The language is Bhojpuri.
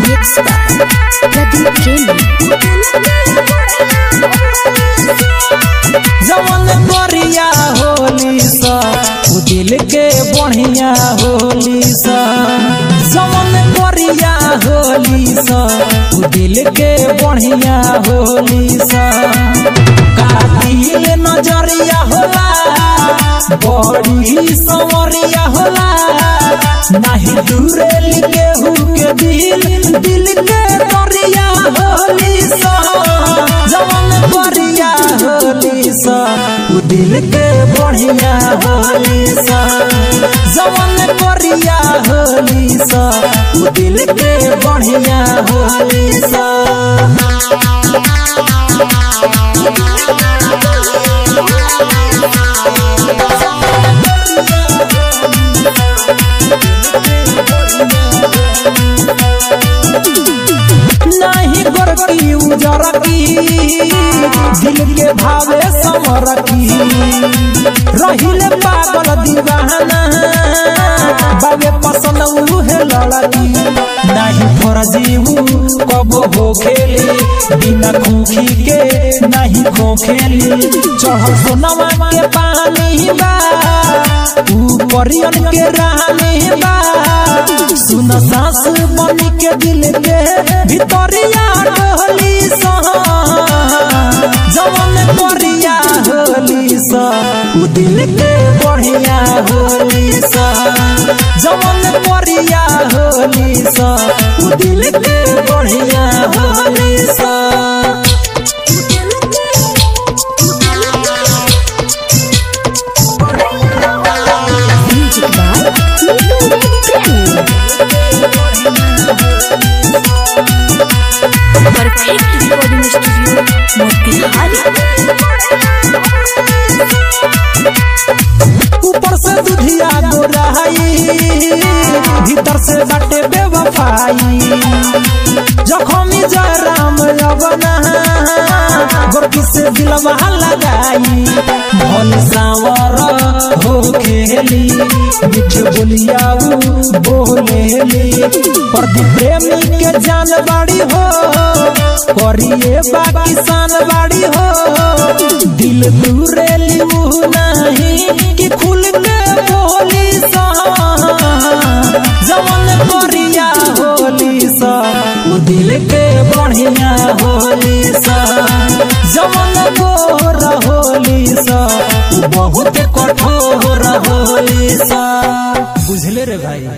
Mixed by Pradeep Training. जवन करिया होली सा उ दिल के बढ़िया होली सा। जवन करिया होली सा उ दिल के बढ़िया होली सा। कातिल नजरिया होला बड़ी संवरिया होला। नहीं दूरे लिखे के दिल के दरिया होली सा। जवन करिया होली सा उ दिल के बढ़िया होली सा। जवन करिया होली सा उ दिल के बढ़िया होली सा। नहीं गोरकी उजरकी दिल के भावे समरकी। रहिले पागल दीवाना बाबे पसंद उहे लड़की। नहीं फरजीऊ कब हो खेली बिना खूखी के नहीं खो खेली। चढ़ल सोनवा के पानी बा ऊपरियन के रानी बा। सुन सास बनी के दिल के भितरिया होली सा। जवन करिया होली सा उ दिल के बढ़िया होली सा। जवन करिया होली सा उ दिल के बढ़िया होली सा। Perfect recording studio Motihari. ऊपर से दुधिया गोराई भीतर से बाटे बेवफाई। जखमी जयराम लवना गोरकी से दिलवा लगाई। भोल सावर हो खेली मीठ बोलियाऊ बोलेली। प्रदीप प्रेमी के जान बाड़ी हो करिए बाकी सान बाड़ी हो। दिल दूरेली नहीं कि खुल के बोली सा। जवन करिया होली सा उ दिल के बढ़िया होली सा। जवन गोर होली सा उ बहुत कठोर होली सा। बुझले रे भाई।